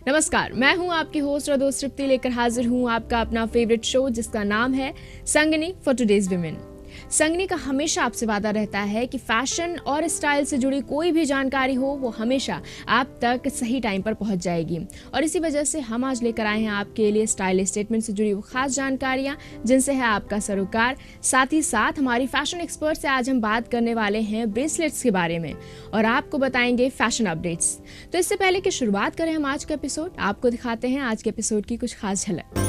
नमस्कार, मैं हूं आपकी होस्ट और दोस्त तृप्ति, लेकर हाजिर हूं आपका अपना फेवरेट शो जिसका नाम है संगनी फॉर टुडेज विमेन। संगनी का हमेशा आपसे वादा रहता है कि फैशन और स्टाइल से जुड़ी कोई भी जानकारी हो वो हमेशा आप तक सही टाइम पर पहुंच जाएगी। और इसी वजह से हम आज लेकर आए हैं आपके लिए स्टाइल स्टेटमेंट से जुड़ी वो खास जानकारियां जिनसे है आपका सरोकार। साथ ही साथ हमारी फैशन एक्सपर्ट से आज हम बात करने वाले हैं ब्रेसलेट्स के बारे में और आपको बताएंगे फैशन अपडेट्स। तो इससे पहले कि शुरुआत करें हम आज का एपिसोड, आपको दिखाते हैं आज के एपिसोड की कुछ खास झलक।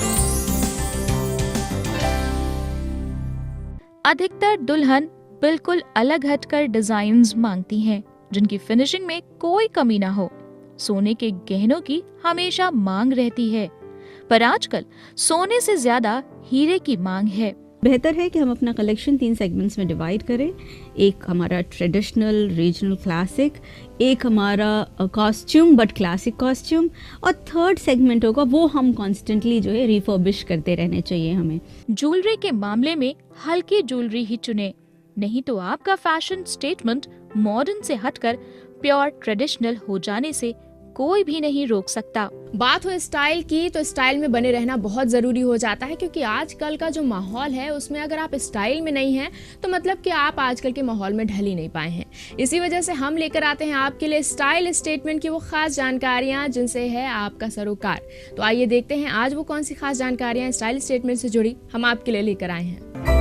अधिकतर दुल्हन बिल्कुल अलग हटकर डिजाइन्स मांगती हैं, जिनकी फिनिशिंग में कोई कमी ना हो। सोने के गहनों की हमेशा मांग रहती है, पर आजकल सोने से ज्यादा हीरे की मांग है। बेहतर है कि हम अपना कलेक्शन 3 सेगमेंट्स में डिवाइड करें। एक हमारा ट्रेडिशनल रीजनल क्लासिक, एक हमारा कॉस्ट्यूम बट क्लासिक कॉस्ट्यूम, और थर्ड सेगमेंट होगा वो हम कॉन्स्टेंटली जो है रिफर्बिश करते रहने चाहिए हमें। ज्वेलरी के मामले में हल्की ज्वेलरी ही चुने, नहीं तो आपका फैशन स्टेटमेंट मॉडर्न से हटकर प्योर ट्रेडिशनल हो जाने से कोई भी नहीं रोक सकता। बात हो स्टाइल की, तो स्टाइल में बने रहना बहुत जरूरी हो जाता है, क्योंकि आजकल का जो माहौल है उसमें अगर आप स्टाइल में नहीं हैं तो मतलब कि आप आजकल के माहौल में ढल ही नहीं पाए हैं। इसी वजह से हम लेकर आते हैं आपके लिए स्टाइल स्टेटमेंट की वो खास जानकारियां जिनसे है आपका सरोकार। तो आइए देखते हैं आज वो कौन सी खास जानकारियां स्टाइल स्टेटमेंट से जुड़ी हम आपके लिए लेकर आए हैं।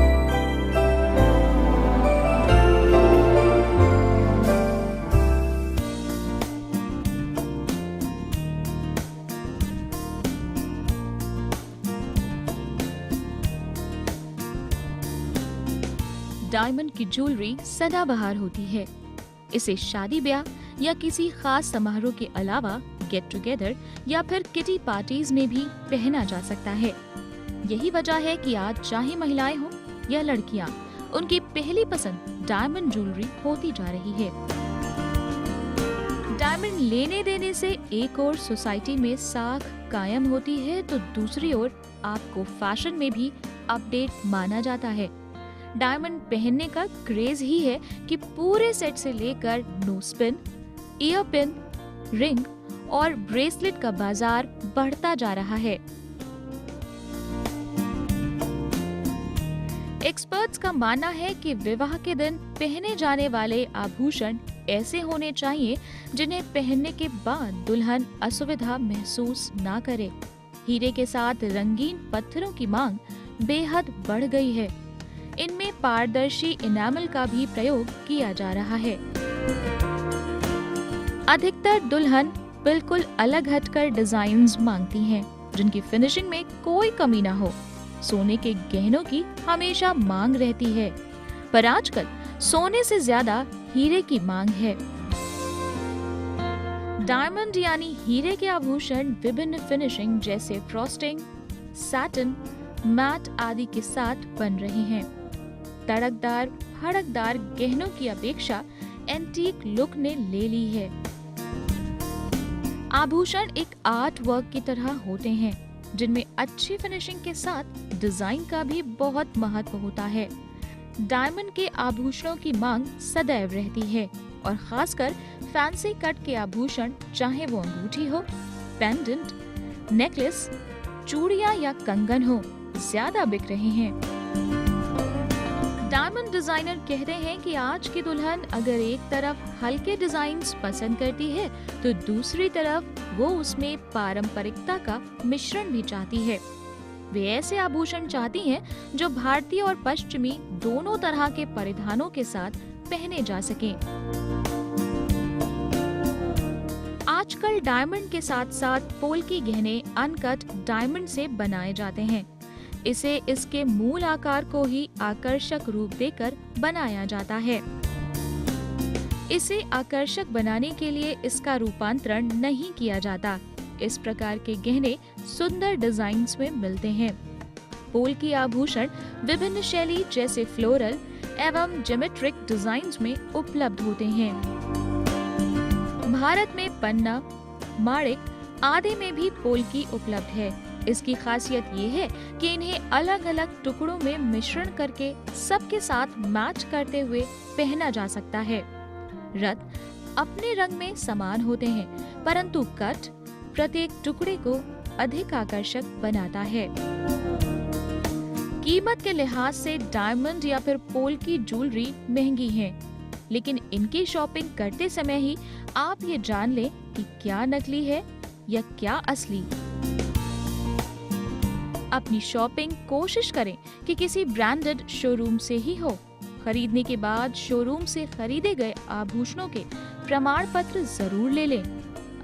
डायमंड की ज्वेलरी सदाबहार होती है। इसे शादी ब्याह या किसी खास समारोह के अलावा गेट टुगेदर या फिर किटी पार्टीज में भी पहना जा सकता है। यही वजह है कि आज चाहे महिलाएं हो या लड़कियां, उनकी पहली पसंद डायमंड ज्वेलरी होती जा रही है। डायमंड लेने देने से एक और सोसाइटी में साख कायम होती है, तो दूसरी ओर आपको फैशन में भी अपडेट माना जाता है। डायमंड पहनने का क्रेज ही है कि पूरे सेट से लेकर nose pin, year pin, ring और ब्रेसलेट का बाजार बढ़ता जा रहा है। एक्सपर्ट्स का मानना है कि विवाह के दिन पहने जाने वाले आभूषण ऐसे होने चाहिए जिन्हें पहनने के बाद दुल्हन असुविधा महसूस ना करे। हीरे के साथ रंगीन पत्थरों की मांग बेहद बढ़ गई है। इनमें पारदर्शी इनामल का भी प्रयोग किया जा रहा है। अधिकतर दुल्हन बिल्कुल अलग हटकर डिजाइन्स मांगती हैं, जिनकी फिनिशिंग में कोई कमी ना हो। सोने के गहनों की हमेशा मांग रहती है, पर आजकल सोने से ज्यादा हीरे की मांग है। डायमंड यानी हीरे के आभूषण विभिन्न फिनिशिंग जैसे फ्रॉस्टिंग, सैटिन, मैट आदि के साथ बन रहे हैं। तड़कदार भड़कदार गहनों की अपेक्षा एंटीक लुक ने ले ली है। आभूषण एक आर्ट वर्क की तरह होते हैं, जिनमें अच्छी फिनिशिंग के साथ डिजाइन का भी बहुत महत्व होता है। डायमंड के आभूषणों की मांग सदैव रहती है और खासकर फैंसी कट के आभूषण, चाहे वो अंगूठी हो, पेंडेंट, नेकलेस, चूड़ियां या कंगन हो, ज्यादा बिक रहे हैं। डायमंड डिजाइनर कहते हैं कि आज की दुल्हन अगर एक तरफ हल्के डिजाइन्स पसंद करती है तो दूसरी तरफ वो उसमें पारंपरिकता का मिश्रण भी चाहती है। वे ऐसे आभूषण चाहती हैं जो भारतीय और पश्चिमी दोनों तरह के परिधानों के साथ पहने जा सकें। आजकल डायमंड के साथ साथ पोल्की गहने अनकट डायमंड से बनाए जाते हैं। इसे इसके मूल आकार को ही आकर्षक रूप देकर बनाया जाता है। इसे आकर्षक बनाने के लिए इसका रूपांतरण नहीं किया जाता। इस प्रकार के गहने सुंदर डिजाइन्स में मिलते हैं। पोल्की आभूषण विभिन्न शैली जैसे फ्लोरल एवं ज्योमेट्रिक डिजाइन्स में उपलब्ध होते हैं। भारत में पन्ना, माणिक आदि में भी पोल्की उपलब्ध है। इसकी खासियत ये है कि इन्हें अलग अलग टुकड़ों में मिश्रण करके सबके साथ मैच करते हुए पहना जा सकता है। रत्न अपने रंग में समान होते हैं, परंतु कट, प्रत्येक टुकड़े को अधिक आकर्षक बनाता है। कीमत के लिहाज से डायमंड या फिर पोल की ज्वेलरी महंगी है, लेकिन इनकी शॉपिंग करते समय ही आप ये जान लें कि क्या नकली है या क्या असली। अपनी शॉपिंग कोशिश करें कि किसी ब्रांडेड शोरूम से ही हो। खरीदने के बाद शोरूम से खरीदे गए आभूषणों के प्रमाण पत्र जरूर ले लें।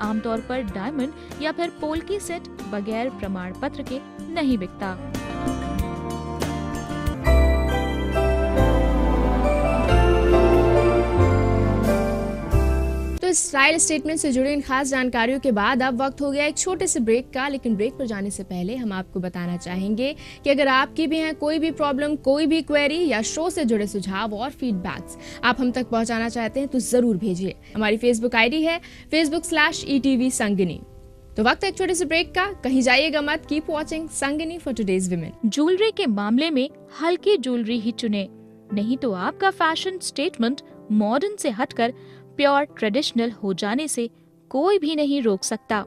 आमतौर पर डायमंड या फिर पोल की सेट बगैर प्रमाण पत्र के नहीं बिकता। तो स्टाइल स्टेटमेंट से जुड़ी इन खास जानकारियों के बाद अब वक्त हो गया एक छोटे से ब्रेक का। लेकिन ब्रेक पर जाने से पहले हम आपको बताना चाहेंगे कि अगर आपकी भी हैं कोई भी प्रॉब्लम, कोई भी क्वेरी या शो से जुड़े सुझाव और फीडबैक्स आप हम तक पहुंचाना चाहते हैं तो जरूर भेजिए। हमारी फेसबुक आईडी है facebook/ETV संगिनी। तो वक्त है एक छोटे से ब्रेक का, कहीं जाइएगा मत। Keep watching Sangini for today's women. Jewellery के मामले में हल्की ज्वेलरी ही चुने, नहीं तो आपका फैशन स्टेटमेंट मॉडर्न से हटकर प्योर ट्रेडिशनल हो जाने से कोई भी नहीं रोक सकता।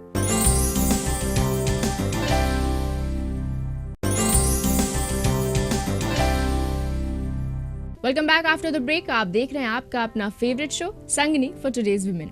Welcome back after the break. आप देख रहे हैं आपका अपना favourite show Sangini for today's women.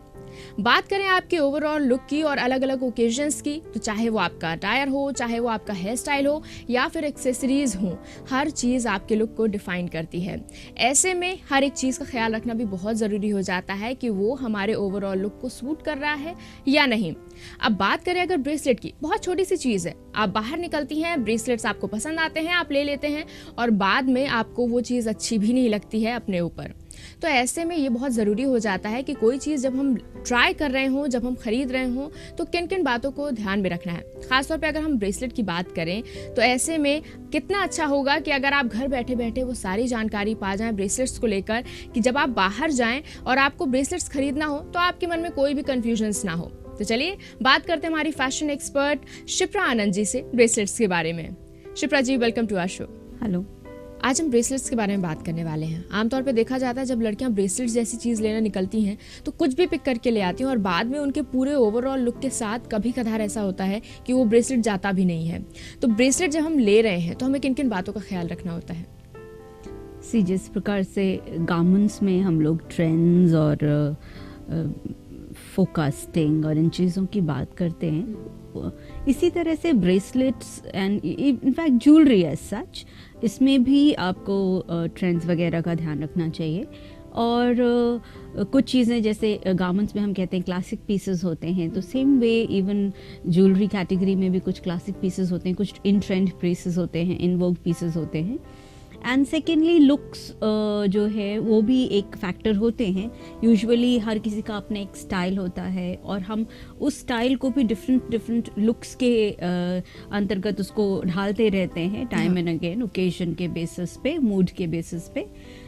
बात करें आपके ओवरऑल लुक की और अलग अलग ओकेजन्स की, तो चाहे वो आपका अटायर हो, चाहे वो आपका हेयर स्टाइल हो या फिर एक्सेसरीज हो, हर चीज़ आपके लुक को डिफाइन करती है। ऐसे में हर एक चीज़ का ख्याल रखना भी बहुत ज़रूरी हो जाता है कि वो हमारे ओवरऑल लुक को सूट कर रहा है या नहीं। अब बात करें अगर ब्रेसलेट की, बहुत छोटी सी चीज़ है। आप बाहर निकलती हैं, ब्रेसलेट्स आपको पसंद आते हैं, आप ले लेते हैं और बाद में आपको वो चीज़ अच्छी भी नहीं लगती है अपने ऊपर। तो ऐसे में ये बहुत ज़रूरी हो जाता है कि कोई चीज़ जब हम ट्राई कर रहे हों, जब हम खरीद रहे हों, तो किन किन बातों को ध्यान में रखना है। खासतौर पे अगर हम ब्रेसलेट की बात करें तो ऐसे में कितना अच्छा होगा कि अगर आप घर बैठे बैठे वो सारी जानकारी पा जाएं ब्रेसलेट्स को लेकर, कि जब आप बाहर जाएं और आपको ब्रेसलेट्स खरीदना हो तो आपके मन में कोई भी कन्फ्यूजन्स ना हो। तो चलिए बात करते हैं हमारी फैशन एक्सपर्ट शिप्रा आनंद जी से ब्रेसलेट्स के बारे में। Shipra ji, welcome to our show. Hello. आज हम ब्रेसलेट्स के बारे में बात करने वाले हैं। आमतौर पे देखा जाता है जब लड़कियां ब्रेसलेट्स जैसी चीज़ लेने निकलती हैं तो कुछ भी पिक करके ले आती हैं और बाद में उनके पूरे ओवरऑल लुक के साथ कभी कभार ऐसा होता है कि वो ब्रेसलेट जाता भी नहीं है। तो ब्रेसलेट जब हम ले रहे हैं तो हमें किन किन बातों का ख्याल रखना होता है? जिस प्रकार से गारमेंट्स में हम लोग ट्रेंड्स और फोकास्टिंग और इन चीज़ों की बात करते हैं, इसी तरह से bracelets and in fact jewellery as such, इसमें भी आपको ट्रेंड्स वगैरह का ध्यान रखना चाहिए। और कुछ चीज़ें जैसे गारमेंट्स में हम कहते हैं क्लासिक पीसेस होते हैं, तो same way even jewellery category में भी कुछ क्लासिक पीसेस होते हैं, कुछ इन ट्रेंड पीसेस होते हैं, इन वोग पीसेस होते हैं। एंड सेकेंडली लुक्स जो है वो भी एक फैक्टर होते हैं। यूजुअली हर किसी का अपना एक स्टाइल होता है और हम उस स्टाइल को भी डिफरेंट लुक्स के अंतर्गत उसको ढालते रहते हैं टाइम एंड अगेन, ओकेजन के बेसिस पे, मूड के बेसिस पे।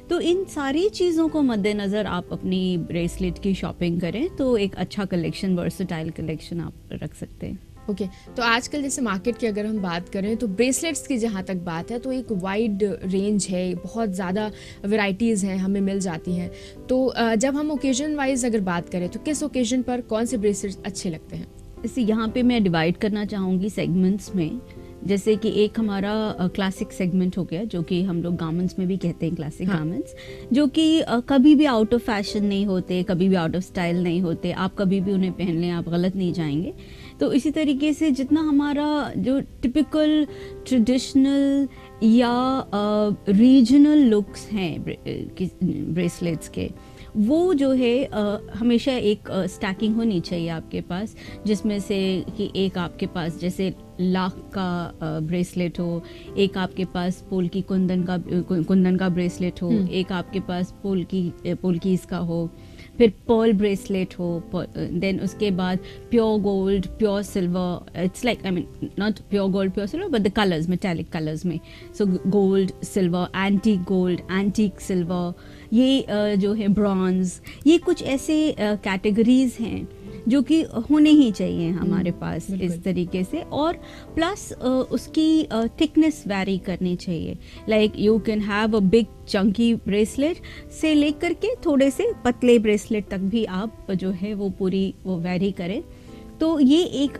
तो इन सारी चीज़ों को मद्देनज़र आप अपनी ब्रेसलेट की शॉपिंग करें तो एक अच्छा कलेक्शन, वर्सेटाइल कलेक्शन आप रख सकते हैं। ओके, तो आजकल जैसे मार्केट की अगर हम बात करें तो ब्रेसलेट्स की जहाँ तक बात है तो एक वाइड रेंज है, बहुत ज़्यादा वैरायटीज़ हैं, हमें मिल जाती हैं। तो जब हम ओकेजन वाइज अगर बात करें तो किस ओकेजन पर कौन से ब्रेसलेट्स अच्छे लगते हैं? इसे यहाँ पे मैं डिवाइड करना चाहूँगी सेगमेंट्स में। जैसे कि एक हमारा क्लासिक सेगमेंट हो गया, जो कि हम लोग गारमेंट्स में भी कहते हैं क्लासिक गारमेंट्स, जो कि कभी भी आउट ऑफ फैशन नहीं होते, कभी भी आउट ऑफ स्टाइल नहीं होते, आप कभी भी उन्हें पहन लें, आप गलत नहीं जाएंगे। तो इसी तरीके से जितना हमारा जो टिपिकल ट्रेडिशनल या रीजनल लुक्स हैं ब्रेसलेट्स के, वो जो है हमेशा एक स्टैकिंग होनी चाहिए आपके पास, जिसमें से कि एक आपके पास जैसे लाख का ब्रेसलेट हो, एक आपके पास पोल की कुंदन का ब्रेसलेट हो, एक आपके पास पोलकीज का हो, फिर पर्ल ब्रेसलेट हो, देन उसके बाद pure gold, pure silver, it's like I mean not pure gold pure silver but the colours, metallic colours में, so gold, silver, antique gold, antique silver, ये जो है ब्रॉन्ज, ये कुछ ऐसे कैटेगरीज हैं जो कि होने ही चाहिए हमारे पास इस तरीके से। और प्लस उसकी थिकनेस वैरी करनी चाहिए, like you can have a big Chunky bracelet से लेकर के थोड़े से पतले ब्रेसलेट तक भी आप जो है वो पूरी वो वैरी करें। तो ये एक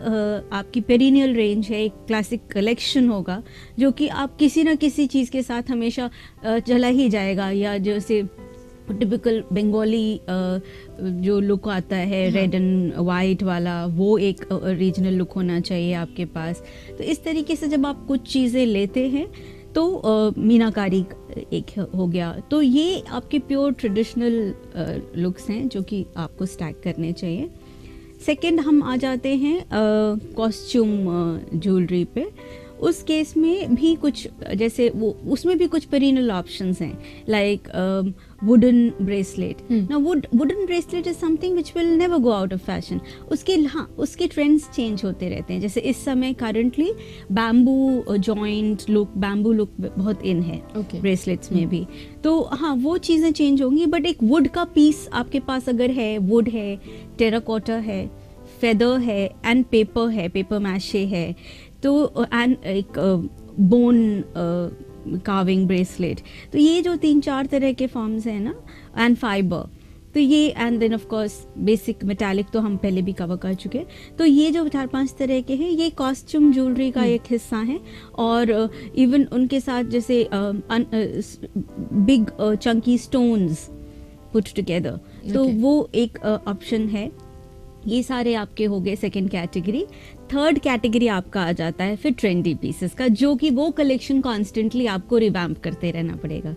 आपकी पेरिनियल रेंज है, एक क्लासिक कलेक्शन होगा जो कि आप किसी ना किसी चीज़ के साथ हमेशा चला ही जाएगा, या जैसे टिपिकल बंगाली जो लुक आता है रेड एंड वाइट वाला, वो एक रीजनल लुक होना चाहिए आपके पास। तो इस तरीके से जब आप कुछ चीज़ें लेते हैं तो मीनाकारी एक हो गया, तो ये आपके प्योर ट्रेडिशनल लुक्स हैं जो कि आपको स्टैक करने चाहिए। सेकंड हम आ जाते हैं कॉस्ट्यूम ज्वेलरी पे। उस केस में भी कुछ जैसे वो उसमें भी कुछ पेरिनल ऑप्शंस हैं, like wooden bracelet. Now wooden bracelet is something which will never go out of fashion. उसके ट्रेंड्स चेंज होते रहते हैं। जैसे इस समय currently bamboo joint look, bamboo look बहुत इन है ब्रेसलेट्स में भी। तो हाँ, वो चीज़ें चेंज होंगी, बट एक वुड का पीस आपके पास अगर है, वुड है, टेराकोटा है, फेदर है एंड पेपर है, पेपर मैशे है, तो एंड एक बोन कार्विंग ब्रेसलेट, तो ये जो 3-4 तरह के फॉर्म्स हैं ना, एंड फाइबर, तो ये and then of course basic metallic तो हम पहले भी कवर कर चुके हैं। तो ये जो 4-5 तरह के हैं, ये कॉस्ट्यूम ज्वेलरी का एक हिस्सा है। और इवन उनके साथ जैसे big Chunky stones put together, तो वो एक ऑप्शन है। ये सारे आपके हो गए सेकेंड कैटेगरी। थर्ड कैटेगरी आपका आ जाता है फिर ट्रेंडी पीसेस का, जो कि वो कलेक्शन कॉन्स्टेंटली आपको रिवैम्प करते रहना पड़ेगा।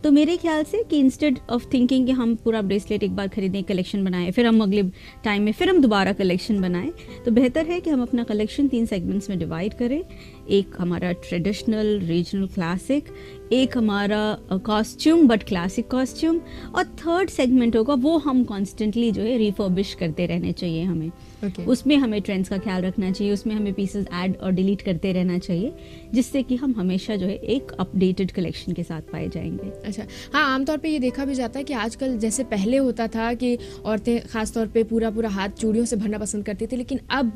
तो मेरे ख्याल से कि इंस्टेड ऑफ थिंकिंग कि हम पूरा ब्रेसलेट एक बार खरीदें, कलेक्शन बनाएं, फिर हम अगले टाइम में फिर हम दोबारा कलेक्शन बनाएं, तो बेहतर है कि हम अपना कलेक्शन 3 सेगमेंट्स में डिवाइड करें। एक हमारा ट्रेडिशनल रीजनल क्लासिक, एक हमारा कॉस्ट्यूम बट क्लासिक कॉस्ट्यूम, और थर्ड सेगमेंट होगा वो हम कॉन्स्टेंटली जो है रिफर्बिश करते रहने चाहिए हमें। उसमें हमें ट्रेंड्स का ख्याल रखना चाहिए, उसमें हमें पीसेस ऐड और डिलीट करते रहना चाहिए, जिससे कि हम हमेशा जो है एक अपडेटेड कलेक्शन के साथ पाए जाएंगे। अच्छा, हाँ, आमतौर पे ये देखा भी जाता है कि आजकल जैसे पहले होता था कि औरतें खासतौर पे पूरा हाथ चूड़ियों से भरना पसंद करती थी, लेकिन अब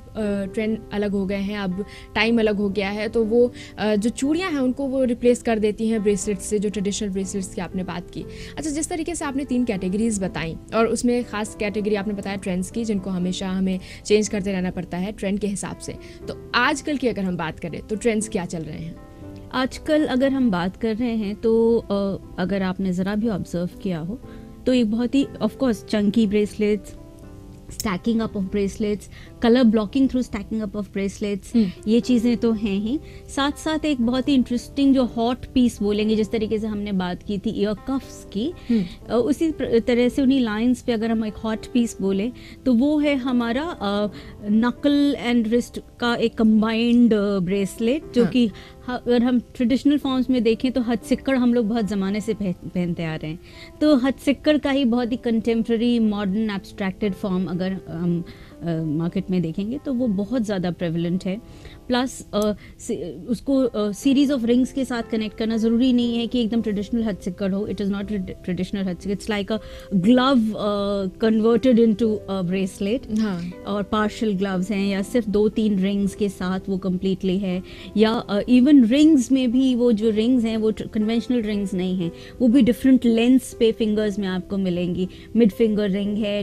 ट्रेंड अलग हो गए हैं, अब टाइम अलग हो गया है, तो वो जो चूड़ियाँ हैं उनको वो रिप्लेस कर देती हैं ब्रेसलेट्स से, जो ट्रेडिशनल ब्रेसलेट्स की आपने बात की। अच्छा, जिस तरीके से आपने 3 कैटेगरीज बताई, और उसमें खास कैटेगरी आपने बताया ट्रेंड्स की, जिनको हमेशा हमें चेंज करते रहना पड़ता है ट्रेंड के हिसाब से, तो आजकल की अगर हम बात करें तो ट्रेंड्स क्या चल रहे हैं? आजकल अगर हम बात कर रहे हैं तो अगर आपने ज़रा भी ऑब्जर्व किया हो तो एक बहुत ही of course chunky bracelets, stacking up of bracelets, colour blocking through stacking up of bracelets, ये चीज़ें तो हैं ही। साथ साथ एक बहुत ही इंटरेस्टिंग जो हॉट पीस बोलेंगे, जिस तरीके से हमने बात की थी ईयर कफ्स की, उसी तरह से उन्हीं लाइंस पे अगर हम एक हॉट पीस बोले तो वो है हमारा नकल एंड रिस्ट का एक कंबाइंड ब्रेसलेट, जो कि अगर हम ट्रेडिशनल फॉर्म्स में देखें तो हथ सिक्कड़ हम लोग बहुत ज़माने से पहनते आ रहे हैं, तो हथ सिक्कड़ का ही बहुत ही कंटेम्प्रेरी मॉडर्न एब्स्ट्रैक्टेड फॉर्म अगर हम मार्केट में देखेंगे तो वो बहुत ज़्यादा प्रेवलेंट है। प्लस उसको सीरीज ऑफ रिंग्स के साथ कनेक्ट करना ज़रूरी नहीं है कि एकदम ट्रेडिशनल हथ सिक्कड़ हो। इट इज़ नॉट ट्रेडिशनल हथ सिक्कड़, it's like a glove converted into a bracelet. और पार्शियल ग्लव्स हैं, या सिर्फ 2-3 रिंग्स के साथ वो कम्प्लीटली है, या इवन रिंग्स में भी वो जो रिंग्स हैं वो कन्वेंशनल रिंग्स नहीं हैं, वो भी डिफरेंट लेंथ्स पे फिंगर्स में आपको मिलेंगी। मिड फिंगर रिंग है,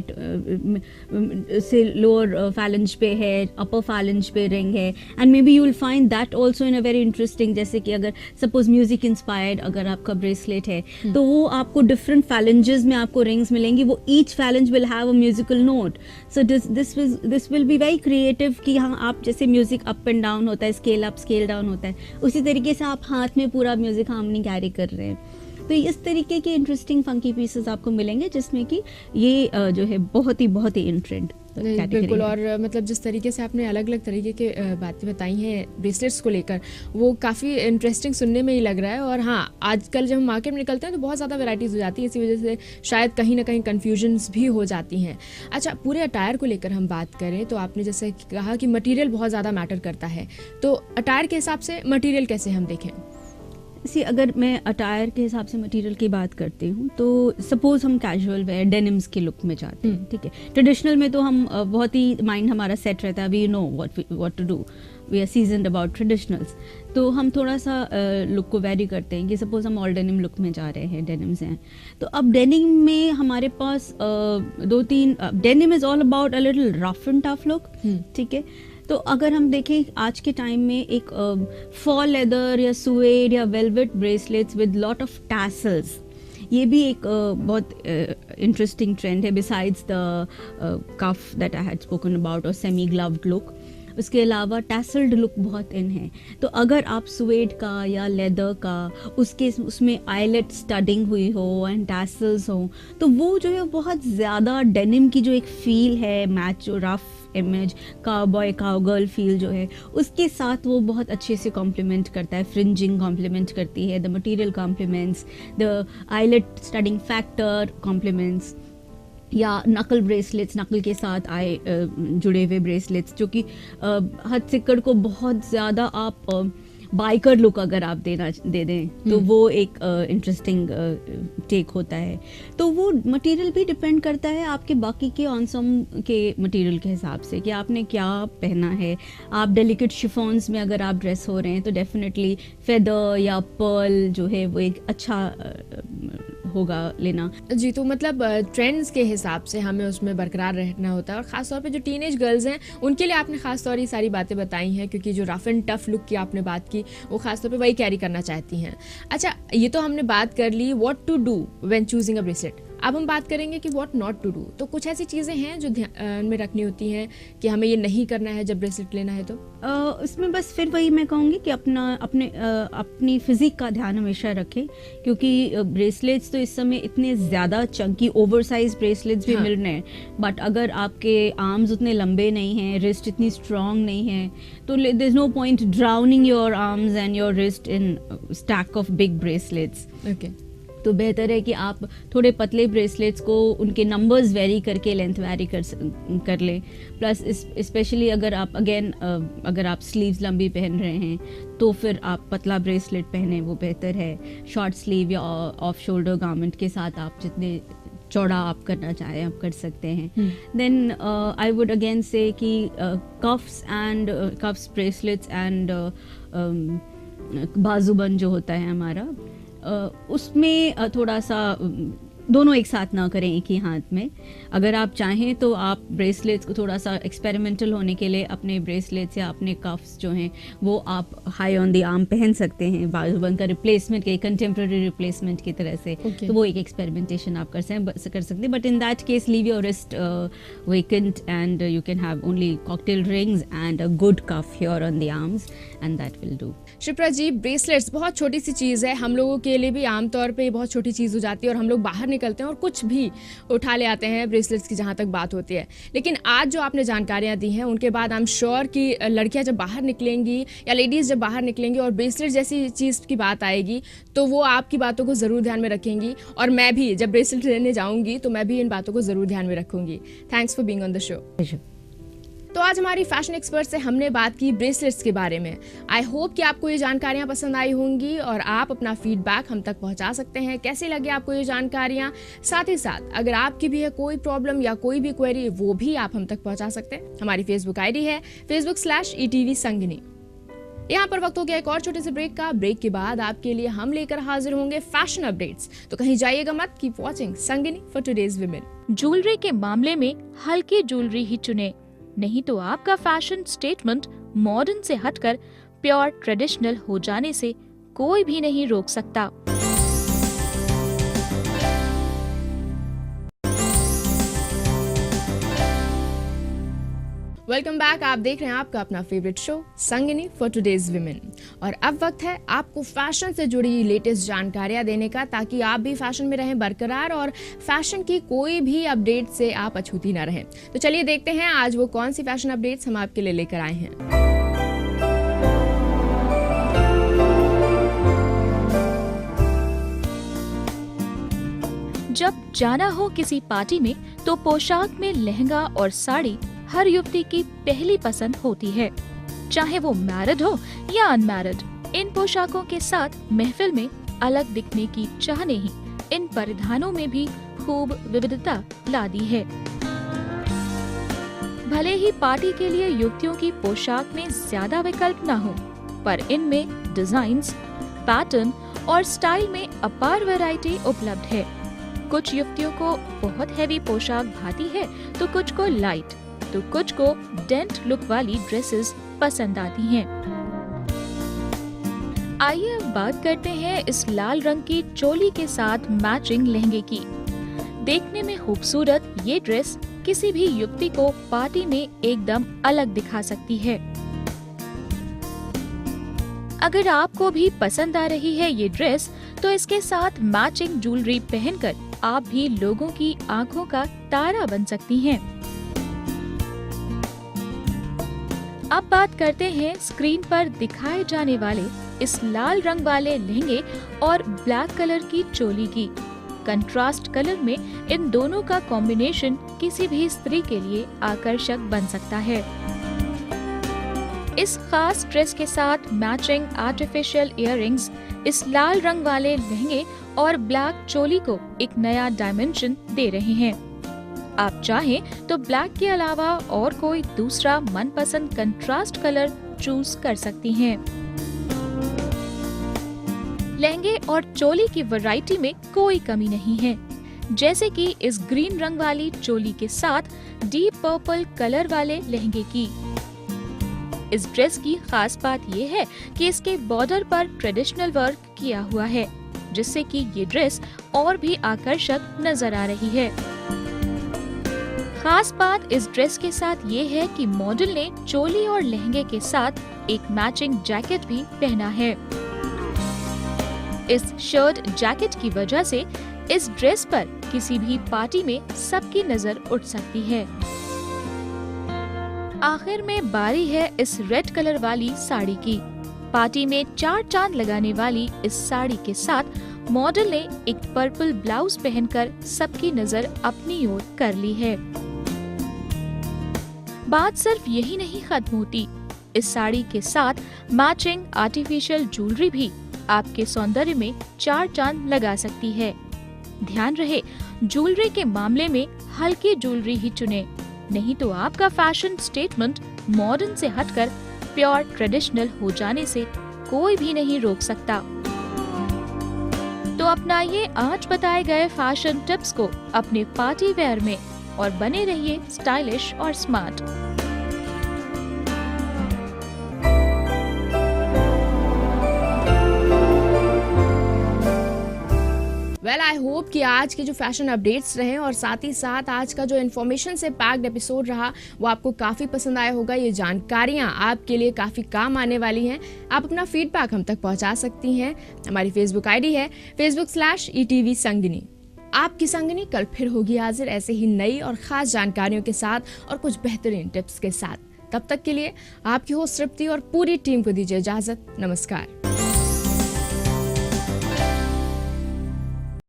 से लोअर फैलेंज पे है, अपर फैलेंज पे रिंग है, and may be you will find that also in a very interesting. जैसे कि अगर सपोज म्यूजिक इंस्पायर्ड अगर आपका ब्रेसलेट है तो वो आपको डिफरेंट फैलेंजेस में आपको रिंग्स मिलेंगी, वो each phalange will have a musical note. So this will be very creative कि हाँ, आप जैसे म्यूजिक अप एंड डाउन होता है, स्केल अप स्केल डाउन होता है, उसी तरीके से आप हाथ में पूरा म्यूजिक हार्मनी कैरी कर रहे हैं। तो इस तरीके के इंटरेस्टिंग फंकी पीसेस आपको मिलेंगे, जिसमें कि ये जो है बहुत ही इन ट्रेंड बिल्कुल। और मतलब जिस तरीके से आपने अलग अलग तरीके के बातें बताई हैं ब्रेसलेट्स को लेकर, वो काफ़ी इंटरेस्टिंग सुनने में ही लग रहा है। और हाँ, आजकल जब हम मार्केट में निकलते हैं तो बहुत ज़्यादा वैराइटीज़ हो जाती है, इसी वजह से शायद कहीं ना कहीं कन्फ्यूजन्स भी हो जाती हैं। अच्छा, पूरे अटायर को लेकर हम बात करें तो आपने जैसे कहा कि मटीरियल बहुत ज़्यादा मैटर करता है, तो अटायर के हिसाब से मटीरियल कैसे हम देखें? अगर मैं अटायर के हिसाब से मटेरियल की बात करती हूँ तो सपोज हम कैजुअल वेयर डेनिम्स के लुक में जाते हैं, ठीक है। ट्रेडिशनल में तो हम बहुत ही माइंड हमारा सेट रहता है, we know what to do. We are seasoned about traditionals, तो हम थोड़ा सा लुक को वेरी करते हैं कि सपोज हम ऑल डेनिम लुक में जा रहे हैं, डेनिम्स हैं, तो अब डेनिम में हमारे पास 2-3 denim is all about a little rough and tough look, ठीक है। तो अगर हम देखें आज के टाइम में एक फॉल लेदर या सुएड या velvet bracelets with lot of tassels, ये भी एक बहुत इंटरेस्टिंग ट्रेंड है besides the cuff that I had spoken about और सेमी ग्लव्ड लुक। उसके अलावा टैसल्ड लुक बहुत इन है, तो अगर आप सुएड का या लेदर का उसमें आईलेट स्टडिंग हुई हो एंड टैसल्स हो, तो वो जो है बहुत ज़्यादा डेनिम की जो एक फील है, मैच जो rough image cowboy cowgirl feel जो है उसके साथ वो बहुत अच्छे से कॉम्प्लीमेंट करता है। फ्रिंजिंग कॉम्प्लीमेंट करती है, the material complements, the eyelet studding factor complements, या नकल ब्रेसलेट्स, नकल के साथ आए जुड़े हुए ब्रेसलेट्स जो कि हद सिक्कड़ को बहुत ज़्यादा आप बाइकर लुक अगर आप दे दें तो वो एक इंटरेस्टिंग टेक होता है। तो वो मटेरियल भी डिपेंड करता है आपके बाकी के ऑनसम के मटेरियल के हिसाब से कि आपने क्या पहना है। आप डेलिकेट शिफॉन्स में अगर आप ड्रेस हो रहे हैं तो डेफिनेटली फेदर या पर्ल जो है वो एक अच्छा होगा लेना। जी, तो मतलब ट्रेंड्स के हिसाब से हमें उसमें बरकरार रहना होता है, और ख़ासतौर पे जो टीनेज गर्ल्स हैं उनके लिए आपने ख़ासतौर ये सारी बातें बताई हैं, क्योंकि जो रफ एंड टफ लुक की आपने बात की वो ख़ासतौर पे वही कैरी करना चाहती हैं। अच्छा, ये तो हमने बात कर ली what to do when choosing a bracelet. अब हम बात करेंगे कि व्हाट नॉट टू डू। तो कुछ ऐसी चीज़ें हैं जो ध्यान में रखनी होती हैं कि हमें ये नहीं करना है जब ब्रेसलेट लेना है। तो उसमें बस फिर वही मैं कहूँगी कि अपनी फिजिक का ध्यान हमेशा रखें, क्योंकि ब्रेसलेट्स तो इस समय इतने ज़्यादा चंकी ओवरसाइज ब्रेसलेट्स भी मिल रहे हैं, बट अगर आपके आर्म्स उतने लंबे नहीं हैं, रिस्ट इतनी स्ट्रॉन्ग नहीं है, तो there is no point drowning your arms and your wrist in stack of big bracelets. Okay, तो बेहतर है कि आप थोड़े पतले ब्रेसलेट्स को उनके नंबर्स वेरी करके लेंथ वेरी कर लें। प्लस स्पेशली अगर आप अगर आप स्लीव्स लंबी पहन रहे हैं तो फिर आप पतला ब्रेसलेट पहने, वो बेहतर है। शॉर्ट स्लीव या ऑफ शोल्डर गारमेंट के साथ आप जितने चौड़ा आप करना चाहें आप कर सकते हैं। देन आई वुड अगेन से कि कफ्स ब्रेसलेट्स एंड बाजूबंद जो होता है हमारा, उसमें थोड़ा सा दोनों एक साथ ना करें एक ही हाथ में। अगर आप चाहें तो आप ब्रेसलेट्स को थोड़ा सा एक्सपेरिमेंटल होने के लिए अपने ब्रेसलेट्स या अपने कफ्स जो हैं वो आप हाई ऑन द आर्म पहन सकते हैं, बाजूबंद का रिप्लेसमेंट के कंटेम्प्रेरी रिप्लेसमेंट की तरह से। तो वो एक एक्सपेरिमेंटेशन आप कर सकते हैं, but in that case leave your wrist vacant and you can have only cocktail rings and a good cuff here on the arms and that will do. Shipra ji, bracelets बहुत छोटी सी चीज़ है, हम लोगों के लिए भी आमतौर पे बहुत छोटी चीज़ हो जाती है और हम लोग बाहर निकलते हैं और कुछ भी उठा ले आते हैं ब्रेसलेट्स की जहाँ तक बात होती है। लेकिन आज जो आपने जानकारियाँ दी हैं उनके बाद आई एम श्योर कि लड़कियाँ जब बाहर निकलेंगी या लेडीज़ जब बाहर निकलेंगी और ब्रेसलेट जैसी चीज़ की बात आएगी तो वो आपकी बातों को ज़रूर ध्यान में रखेंगी, और मैं भी जब ब्रेसलेट लेने जाऊँगी तो मैं भी इन बातों को ज़रूर ध्यान में रखूँगी। Thanks for being on the show. तो आज हमारी फैशन एक्सपर्ट से हमने बात की ब्रेसलेट्स के बारे में। आई होप कि आपको ये जानकारियाँ पसंद आई होंगी और आप अपना फीडबैक हम तक पहुँचा सकते हैं। कैसे लगे आपको ये जानकारियाँ? साथ ही साथ अगर आपकी भी है कोई प्रॉब्लम या कोई भी क्वेरी, वो भी आप हम तक पहुँचा सकते हैं। हमारी फेसबुक आईडी है facebook/ETV संगिनी। यहाँ पर वक्त हो गया एक और छोटे से ब्रेक का। ब्रेक के बाद आपके लिए हम लेकर हाजिर होंगे फैशन अपडेट्स, तो कहीं जाइएगा मत। Keep watching Sangini for today's women. Jewellery के मामले में हल्की ज्वेलरी ही चुने, नहीं तो आपका फैशन स्टेटमेंट मॉडर्न से हटकर प्योर ट्रेडिशनल हो जाने से कोई भी नहीं रोक सकता। Welcome back. आप देख रहे हैं आपका अपना favourite show Sangini for today's women, और अब वक्त है आपको फैशन से जुड़ी लेटेस्ट जानकारियां देने का, ताकि आप भी फैशन में रहें बरकरार और फैशन की कोई भी अपडेट से आप अछूती ना रहें। तो चलिए देखते हैं आज वो कौन सी फैशन अपडेट्स हम आपके लिए लेकर आए हैं। जब जाना हो किसी पार्टी में तो पोशाक में लहंगा और साड़ी हर युवती की पहली पसंद होती है, चाहे वो मैरिड हो या अनमैरिड। इन पोशाकों के साथ महफिल में अलग दिखने की चाह ने ही इन परिधानों में भी खूब विविधता ला दी है। भले ही पार्टी के लिए युवतियों की पोशाक में ज्यादा विकल्प ना हो, पर इनमें डिजाइन्स, पैटर्न और स्टाइल में अपार वैरायटी उपलब्ध है। कुछ युवतियों को बहुत हैवी पोशाक भाती है, तो कुछ को लाइट, तो कुछ को डेंट लुक वाली ड्रेसेस पसंद आती हैं। आइए अब बात करते हैं इस लाल रंग की चोली के साथ मैचिंग लहंगे की। देखने में खूबसूरत ये ड्रेस किसी भी युवती को पार्टी में एकदम अलग दिखा सकती है। अगर आपको भी पसंद आ रही है ये ड्रेस, तो इसके साथ मैचिंग ज्वेलरी पहनकर आप भी लोगों की आंखों का तारा बन सकती हैं। अब बात करते हैं स्क्रीन पर दिखाए जाने वाले इस लाल रंग वाले लहंगे और ब्लैक कलर की चोली की। कंट्रास्ट कलर में इन दोनों का कॉम्बिनेशन किसी भी स्त्री के लिए आकर्षक बन सकता है। इस खास ड्रेस के साथ मैचिंग आर्टिफिशियल इयररिंग्स इस लाल रंग वाले लहंगे और ब्लैक चोली को एक नया डायमेंशन दे रहे हैं। आप चाहें तो ब्लैक के अलावा और कोई दूसरा मनपसंद कंट्रास्ट कलर चूज कर सकती हैं। लहंगे और चोली की वैरायटी में कोई कमी नहीं है, जैसे कि इस ग्रीन रंग वाली चोली के साथ डीप पर्पल कलर वाले लहंगे की। इस ड्रेस की खास बात ये है कि इसके बॉर्डर पर ट्रेडिशनल वर्क किया हुआ है, जिससे कि ये ड्रेस और भी आकर्षक नजर आ रही है। खास बात इस ड्रेस के साथ ये है कि मॉडल ने चोली और लहंगे के साथ एक मैचिंग जैकेट भी पहना है। इस शर्ट जैकेट की वजह से इस ड्रेस पर किसी भी पार्टी में सबकी नजर उठ सकती है। आखिर में बारी है इस रेड कलर वाली साड़ी की। पार्टी में 4 चांद लगाने वाली इस साड़ी के साथ मॉडल ने एक पर्पल ब्लाउज पहनकर सबकी नजर अपनी ओर कर ली है। बात सिर्फ यही नहीं खत्म होती, इस साड़ी के साथ मैचिंग आर्टिफिशियल ज्वेलरी भी आपके सौंदर्य में 4 चांद लगा सकती है। ध्यान रहे, ज्वेलरी के मामले में हल्की ज्वेलरी ही चुने, नहीं तो आपका फैशन स्टेटमेंट मॉडर्न से हटकर प्योर ट्रेडिशनल हो जाने से कोई भी नहीं रोक सकता। तो अपनाइए आज बताए गए फैशन टिप्स को अपने पार्टी वेयर में और बने रहिए स्टाइलिश और स्मार्ट। वेल आई होप कि आज के जो फैशन अपडेट्स रहे और साथ ही साथ आज का जो इन्फॉर्मेशन से पैक्ड एपिसोड रहा वो आपको काफ़ी पसंद आया होगा। ये जानकारियाँ आपके लिए काफ़ी काम आने वाली हैं। आप अपना फीडबैक हम तक पहुँचा सकती हैं। हमारी फेसबुक आईडी है facebook/ETV संगिनी। आपकी संगिनी कल फिर होगी हाजिर ऐसे ही नई और ख़ास जानकारियों के साथ और कुछ बेहतरीन टिप्स के साथ। तब तक के लिए आपकी होस्ट तृप्ति और पूरी टीम को दीजिए इजाज़त। नमस्कार।